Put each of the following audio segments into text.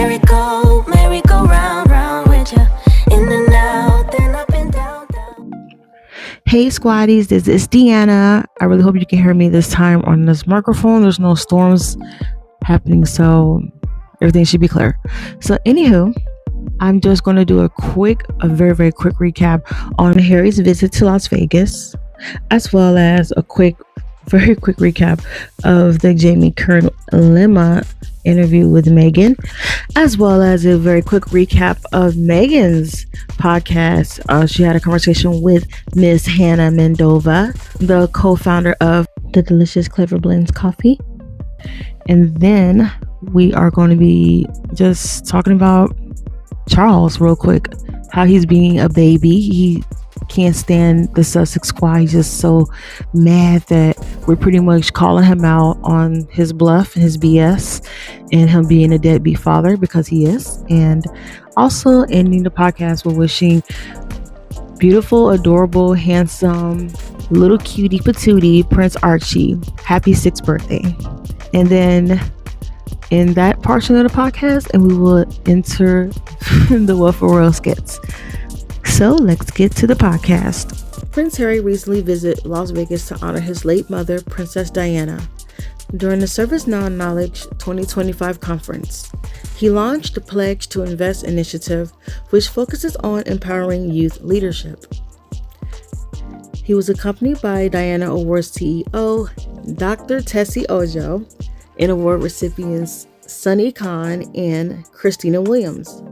merry-go-round, round with ya. In and out, then up and down, down. Hey squaddies, this is Deanna. I really hope you can hear me this time on this microphone. There's no storms happening, so everything should be clear. So anywho, I'm just going to do a very, very quick recap on Harry's visit to Las Vegas, as well as a very quick recap of the Jamie Kern Lemma interview with Megan, as well as a very quick recap of Megan's podcast. She had a conversation with Miss Hannah Mendova, the co-founder of the Delicious Clever Blends Coffee. And then we are going to be just talking about Charles real quick, how he's being a baby. He can't stand the Sussex squad. He's just so mad that we're pretty much calling him out on his bluff and his BS and him being a deadbeat father, because he is. And also ending the podcast with wishing beautiful, adorable, handsome, little cutie patootie Prince Archie happy 6th birthday. And then in that portion of the podcast, and we will enter the Wofford World skits. So let's get to the podcast. Prince Harry recently visited Las Vegas to honor his late mother, Princess Diana, during the Service Now Knowledge 2025 conference. He launched the Pledge to Invest initiative, which focuses on empowering youth leadership. He was accompanied by Diana Awards CEO, Dr. Tessie Ojo, and award recipients Sunny Khan and Christina Williams.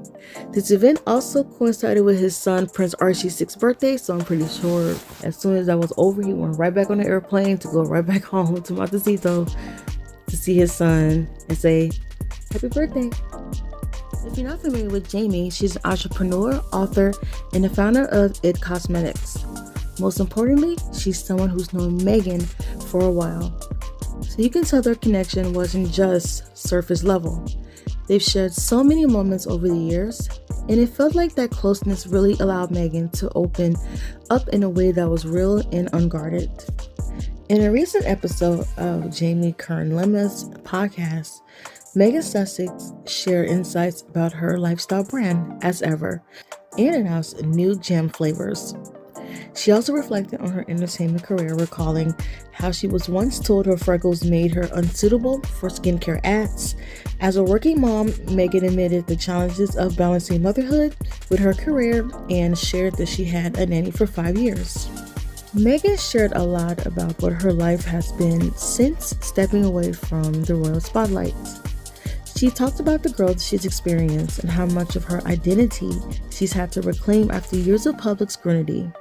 This event also coincided with his son Prince Archie's 6th birthday, so I'm pretty sure as soon as that was over, he went right back on the airplane to go right back home to Montecito to see his son and say, happy birthday. If you're not familiar with Jamie, she's an entrepreneur, author, and the founder of It Cosmetics. Most importantly, she's someone who's known Megan for a while. So you can tell their connection wasn't just surface level. They've shared so many moments over the years, and it felt like that closeness really allowed Megan to open up in a way that was real and unguarded. In a recent episode of Jamie Kern Lemma's podcast, Megan Sussex shared insights about her lifestyle brand, As Ever, and announced new gem flavors. She also reflected on her entertainment career, recalling how she was once told her freckles made her unsuitable for skincare ads. As a working mom, Megan admitted the challenges of balancing motherhood with her career and shared that she had a nanny for 5 years. Megan shared a lot about what her life has been since stepping away from the royal spotlight. She talked about the growth she's experienced and how much of her identity she's had to reclaim after years of public scrutiny.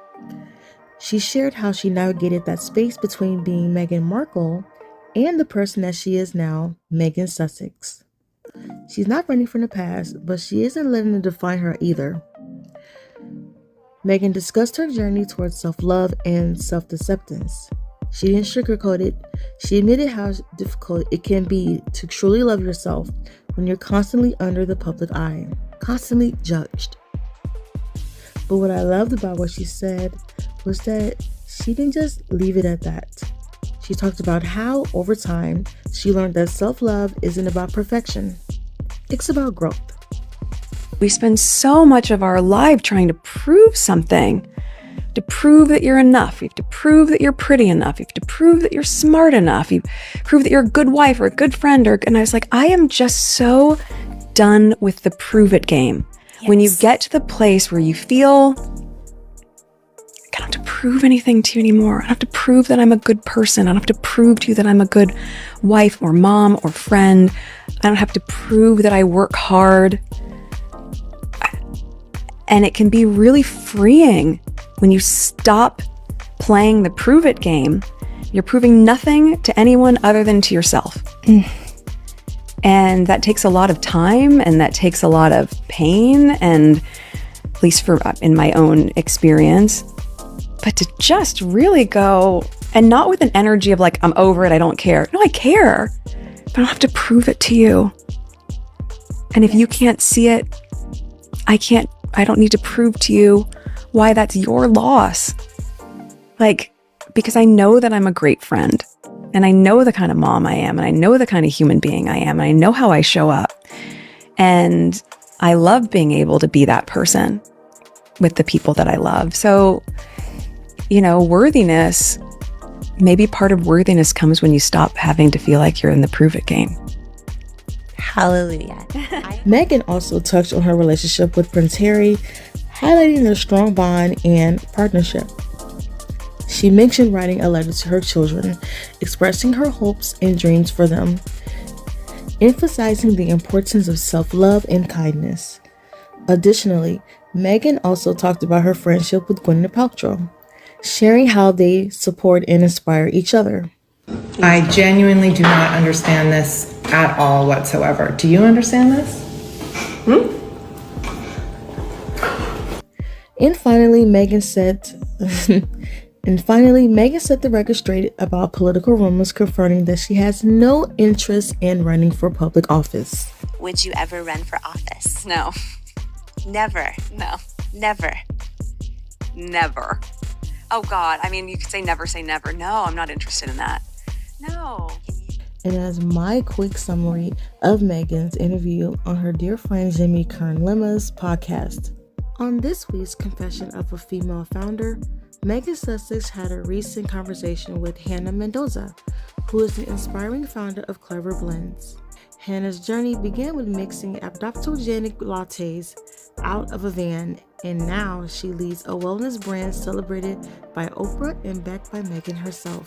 She shared how she navigated that space between being Meghan Markle and the person that she is now, Megan Sussex. She's not running from the past, but she isn't letting it define her either. Megan discussed her journey towards self-love and self-acceptance. She didn't sugarcoat it. She admitted how difficult it can be to truly love yourself when you're constantly under the public eye, constantly judged. But what I loved about what she said was that she didn't just leave it at that. She talked about how, over time, she learned that self-love isn't about perfection. It's about growth. We spend so much of our life trying to prove something, to prove that you're enough. You have to prove that you're pretty enough. You have to prove that you're smart enough. You prove that you're a good wife or a good friend. And I was like, I am just so done with the prove it game. Yes. When you get to the place where you feel, I don't have to prove anything to you anymore. I don't have to prove that I'm a good person. I don't have to prove to you that I'm a good wife or mom or friend. I don't have to prove that I work hard. And it can be really freeing when you stop playing the prove it game. You're proving nothing to anyone other than to yourself. And that takes a lot of time, and that takes a lot of pain, and at least in my own experience. But to just really go, and not with an energy of like, I'm over it, I don't care. No, I care, but I don't have to prove it to you. And if you can't see it, I don't need to prove to you why that's your loss. Because I know that I'm a great friend, and I know the kind of mom I am, and I know the kind of human being I am, and I know how I show up. And I love being able to be that person with the people that I love. So, worthiness, maybe part of worthiness comes when you stop having to feel like you're in the prove it game. Hallelujah. Megan also touched on her relationship with Prince Harry, highlighting their strong bond and partnership. She mentioned writing a letter to her children, expressing her hopes and dreams for them, emphasizing the importance of self-love and kindness. Additionally, Megan also talked about her friendship with Gwyneth Paltrow, sharing how they support and inspire each other. I genuinely do not understand this at all whatsoever. Do you understand this? And finally, Megan set the record straight about political rumors, confirming that she has no interest in running for public office. Would you ever run for office? No. Never. No. Never. Never. Oh God. I mean, you could say never. No, I'm not interested in that. No. And as my quick summary of Megan's interview on her dear friend Jimmy Kern-Lemma's podcast. On this week's Confession of a Female Founder, Megan Sussex had a recent conversation with Hannah Mendoza, who is the inspiring founder of Clever Blends. Hannah's journey began with mixing adaptogenic lattes out of a van, and now she leads a wellness brand celebrated by Oprah and backed by Megan herself.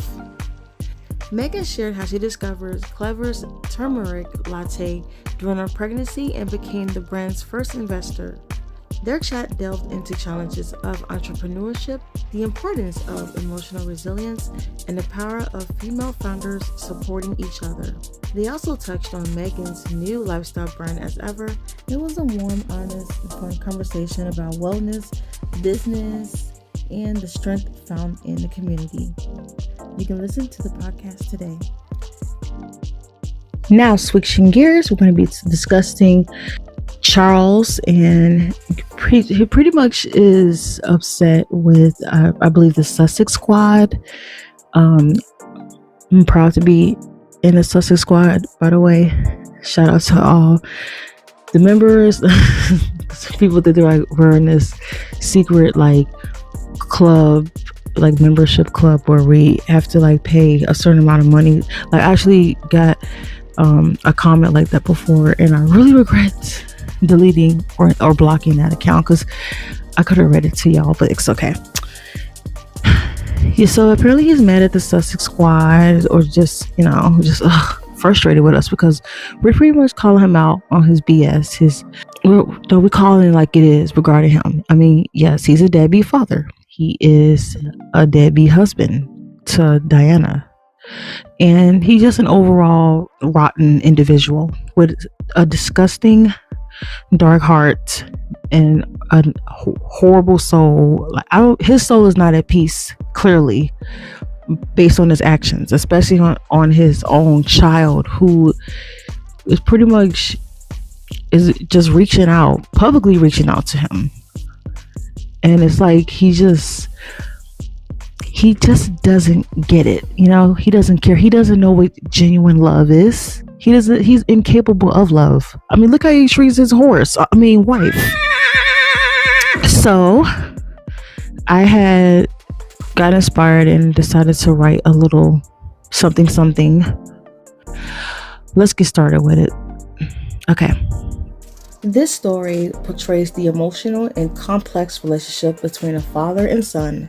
Megan shared how she discovered Clever's turmeric latte during her pregnancy and became the brand's first investor. Their chat delved into challenges of entrepreneurship, the importance of emotional resilience, and the power of female founders supporting each other. They also touched on Megan's new lifestyle brand as ever. It was a warm, honest, and fun conversation about wellness, business, and the strength found in the community. You can listen to the podcast today. Now, switching gears, we're going to be discussing Charles, and he pretty much is upset with, I believe, the Sussex squad. I'm proud to be in the Sussex squad, by the way. Shout out to all the members. People that we're in this secret club, membership club, where we have to pay a certain amount of money. I actually got a comment like that before, and I really regret deleting or blocking that account, because I could have read it to y'all, but it's okay. Yeah, so apparently he's mad at the Sussex squad, or just frustrated with us, because we're pretty much calling him out on his BS. We calling it like it is regarding him. I mean, yes, he's a deadbeat father. He is a deadbeat husband to Diana. And he's just an overall rotten individual with a disgusting dark heart and a horrible soul. His soul is not at peace, clearly, based on his actions, especially on his own child, who is pretty much is just publicly reaching out to him. And it's like he just doesn't get it. He doesn't care. He doesn't know what genuine love is. He's incapable of love. I mean, look how he treats his wife. So I got inspired and decided to write a little something. Let's get started with it. Okay. This story portrays the emotional and complex relationship between a father and son,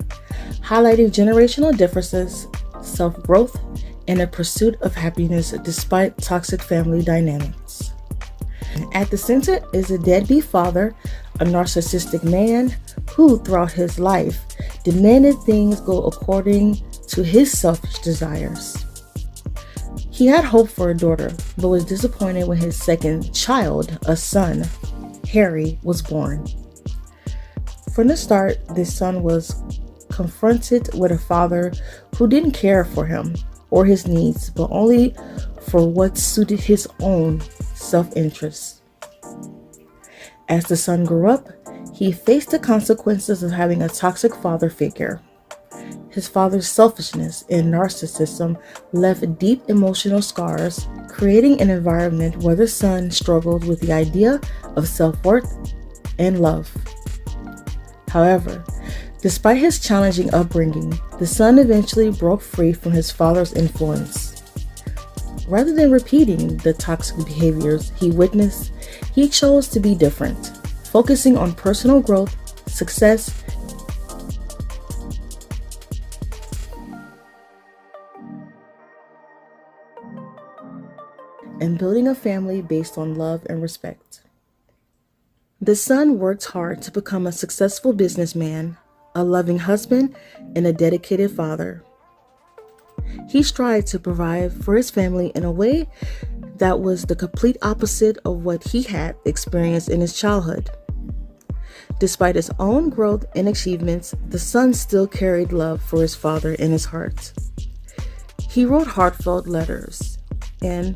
highlighting generational differences, self-growth, and a pursuit of happiness despite toxic family dynamics. At the center is a deadbeat father, a narcissistic man who, throughout his life, demanded things go according to his selfish desires. He had hope for a daughter, but was disappointed when his second child, a son, Harry, was born. From the start, this son was confronted with a father who didn't care for him or his needs, but only for what suited his own self-interest. As the son grew up, he faced the consequences of having a toxic father figure. His father's selfishness and narcissism left deep emotional scars, creating an environment where the son struggled with the idea of self-worth and love. However, despite his challenging upbringing, the son eventually broke free from his father's influence. Rather than repeating the toxic behaviors he witnessed, he chose to be different, focusing on personal growth, success, and building a family based on love and respect. The son worked hard to become a successful businessman, a loving husband, and a dedicated father. He strived to provide for his family in a way that was the complete opposite of what he had experienced in his childhood. Despite his own growth and achievements, the son still carried love for his father in his heart. He wrote heartfelt letters and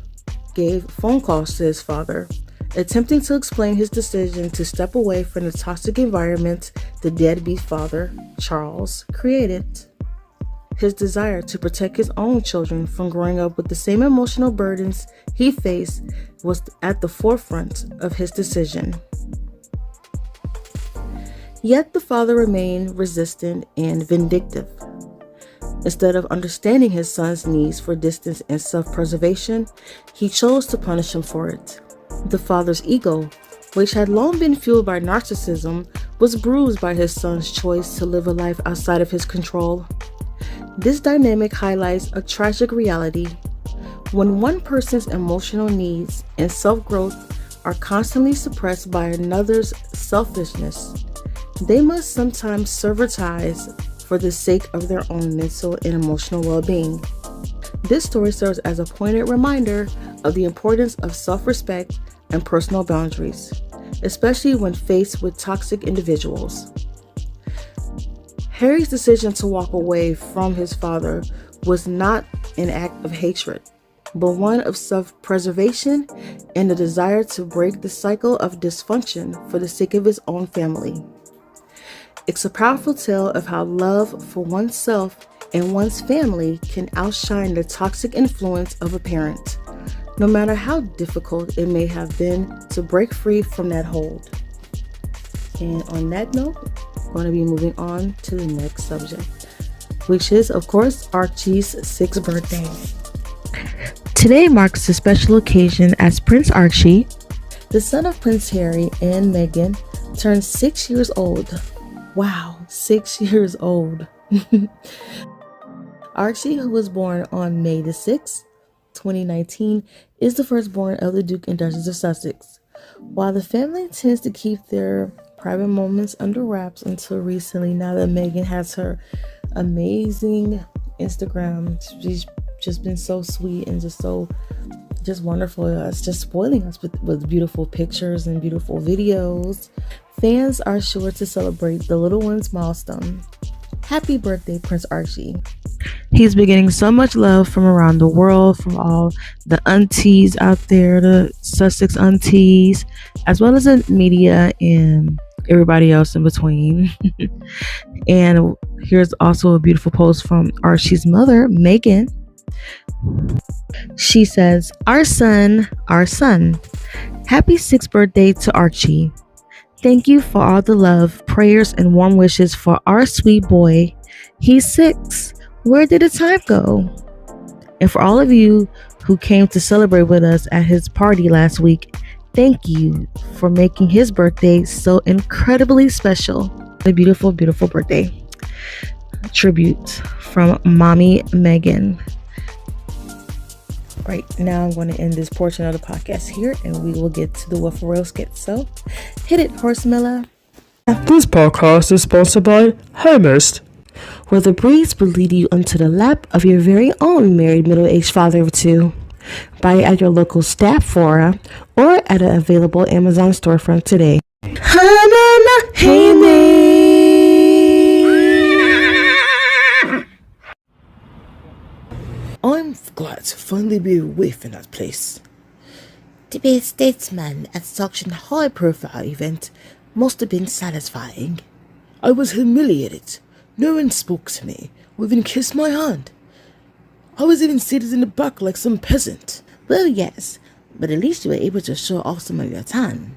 gave phone calls to his father, attempting to explain his decision to step away from the toxic environment the deadbeat father, Charles, created. His desire to protect his own children from growing up with the same emotional burdens he faced was at the forefront of his decision. Yet the father remained resistant and vindictive. Instead of understanding his son's needs for distance and self-preservation, he chose to punish him for it. The father's ego, which had long been fueled by narcissism, was bruised by his son's choice to live a life outside of his control. This dynamic highlights a tragic reality. When one person's emotional needs and self-growth are constantly suppressed by another's selfishness, they must sometimes sever-ties for the sake of their own mental and emotional well-being. This story serves as a poignant reminder of the importance of self-respect and personal boundaries, especially when faced with toxic individuals. Harry's decision to walk away from his father was not an act of hatred, but one of self-preservation and a desire to break the cycle of dysfunction for the sake of his own family. It's a powerful tale of how love for oneself and one's family can outshine the toxic influence of a parent, no matter how difficult it may have been to break free from that hold. And on that note, I'm going to be moving on to the next subject, which is, of course, Archie's 6th birthday. Today marks a special occasion as Prince Archie, the son of Prince Harry and Meghan, turned 6 years old. Wow, 6 years old. Archie, who was born on May the 6th, 2019, is the firstborn of the Duke and Duchess of Sussex. While the family tends to keep their private moments under wraps until recently, now that Meghan has her amazing Instagram, she's just been so sweet and just wonderful. It's just spoiling us with beautiful pictures and beautiful videos. Fans are sure to celebrate the little one's milestone. Happy birthday, Prince Archie. He's been getting so much love from around the world, from all the aunties out there, the Sussex aunties, as well as the media and everybody else in between. And here's also a beautiful post from Archie's mother, Megan. She says, our son, happy 6th birthday to Archie. Thank you for all the love, prayers, and warm wishes for our sweet boy. He's 6. Where did the time go? And for all of you who came to celebrate with us at his party last week, thank you for making his birthday so incredibly special. A beautiful, beautiful birthday. Tribute from Mommy Megan. Right now, I'm going to end this portion of the podcast here, and we will get to the What For Real skit. So, hit it, Horse Miller. This podcast is sponsored by Hermest, Where the breeze will lead you onto the lap of your very own married middle-aged father of 2. Buy it at your local Staffora or at an available Amazon storefront today. Hey, I'm glad to finally be away from that place. To be a statesman at such a high-profile event must have been satisfying. I was humiliated. No one spoke to me, who even kissed my hand. I was even seated in the back like some peasant. Well, yes, but at least you were able to show off some of your tan.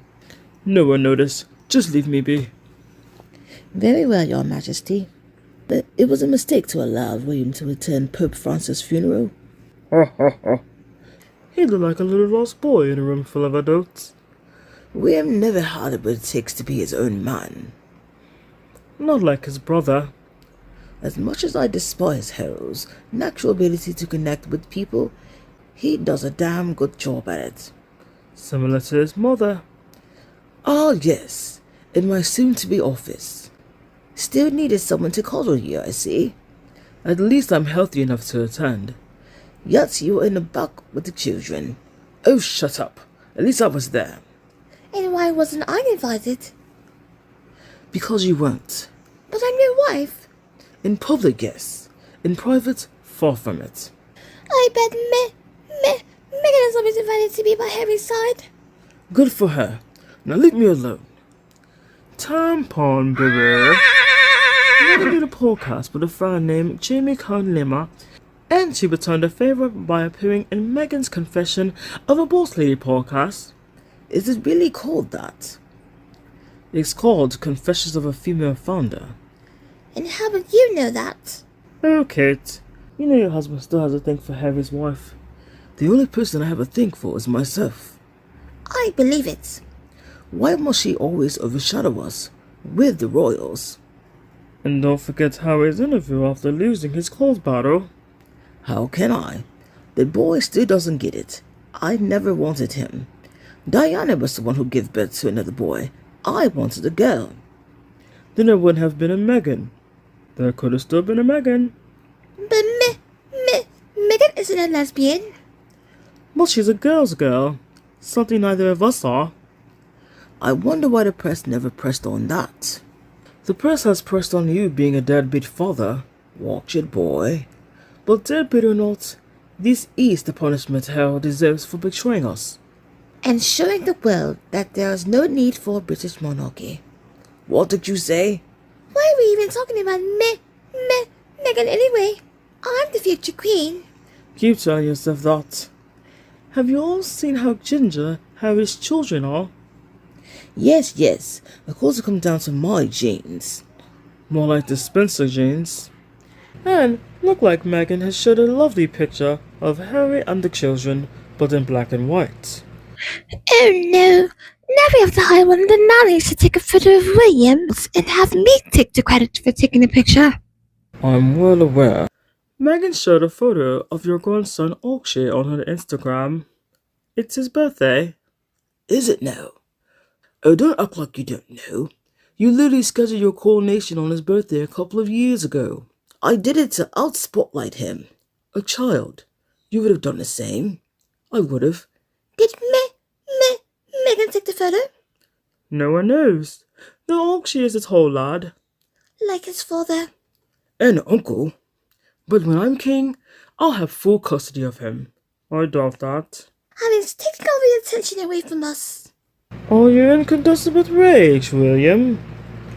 No one noticed. Just leave me be. Very well, Your Majesty. But it was a mistake to allow William to attend Pope Francis' funeral. Ha ha ha. He looked like a little lost boy in a room full of adults. William never had what it takes to be his own man. Not like his brother. As much as I despise Harold's natural ability to connect with people, he does a damn good job at it. Similar to his mother. Ah, yes, in my soon-to-be office. Still needed someone to cuddle you, I see. At least I'm healthy enough to attend. Yet you were in the back with the children. Oh, shut up. At least I was there. And why wasn't I invited? Because you weren't. But I'm your wife. In public, yes. In private, far from it. I bet Megan is always invited to be by Harry's side. Good for her. Now leave me alone. Tampon, baby. Megan did a podcast with a friend named Jamie Lima, and she returned a favor by appearing in Megan's Confession of a Boss Lady podcast. Is it really called that? It's called Confessions of a Female Founder. And how would you know that? Oh, Kate, you know your husband still has a thing for Harry's wife. The only person I have a thing for is myself. I believe it. Why must she always overshadow us with the royals? And don't forget Harry's interview after losing his clothes battle. How can I? The boy still doesn't get it. I never wanted him. Diana was the one who gave birth to another boy. I wanted a girl. Then there wouldn't have been a Megan. There could have still been a Megan. But Megan isn't a lesbian. But she's a girl's girl. Something neither of us are. I wonder why the press never pressed on that. The press has pressed on you being a deadbeat father. Watch it, boy. But deadbeat or not, this is the punishment hell deserves for betraying us. And showing the world that there is no need for a British monarchy. What did you say? Why are we even talking about Megan anyway? I'm the future queen. Keep telling yourself that. Have you all seen how ginger Harry's children are? Yes. Of course it comes down to my genes. More like the Spencer genes. And look like Megan has showed a lovely picture of Harry and the children, but in black and white. Oh no! Now we have to hire one of the nannies to take a photo of Williams and have me take the credit for taking the picture. I'm well aware. Megan showed a photo of your grandson Akshay on her Instagram. It's his birthday. Is it now? Oh, don't act like you don't know. You literally scheduled your coronation on his birthday a couple of years ago. I did it to out-spotlight him. A child. You would have done the same. I would have. Did Megan take the photo? No one knows. The Akshay is a tall lad. Like his father. And uncle. But when I'm king, I'll have full custody of him. I doubt that. And he's taking all the attention away from us. Are you incandescent with rage, William?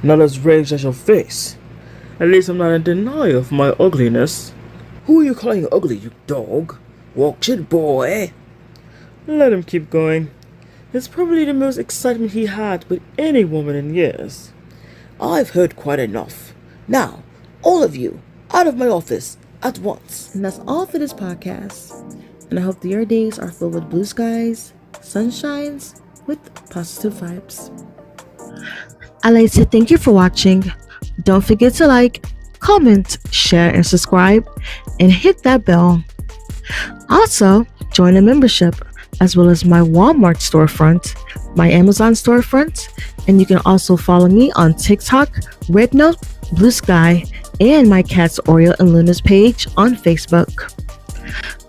Not as rage as your face. At least I'm not in denial of my ugliness. Who are you calling ugly, you dog? Watch it, boy. Let him keep going. It's probably the most excitement he had with any woman in years. I've heard quite enough. Now, all of you, out of my office, at once. And that's all for this podcast. And I hope that your days are filled with blue skies, sunshines, with positive vibes. I'd like to thank you for watching. Don't forget to like, comment, share, and subscribe, and hit that bell. Also, join a membership, as well as my Walmart storefront, my Amazon storefront, and you can also follow me on TikTok, Red Note, Blue Sky, and my cats Oreo and Luna's page on Facebook.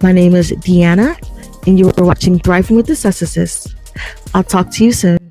My name is Deanna, and you are watching Thriving with the Sussexes. I'll talk to you soon.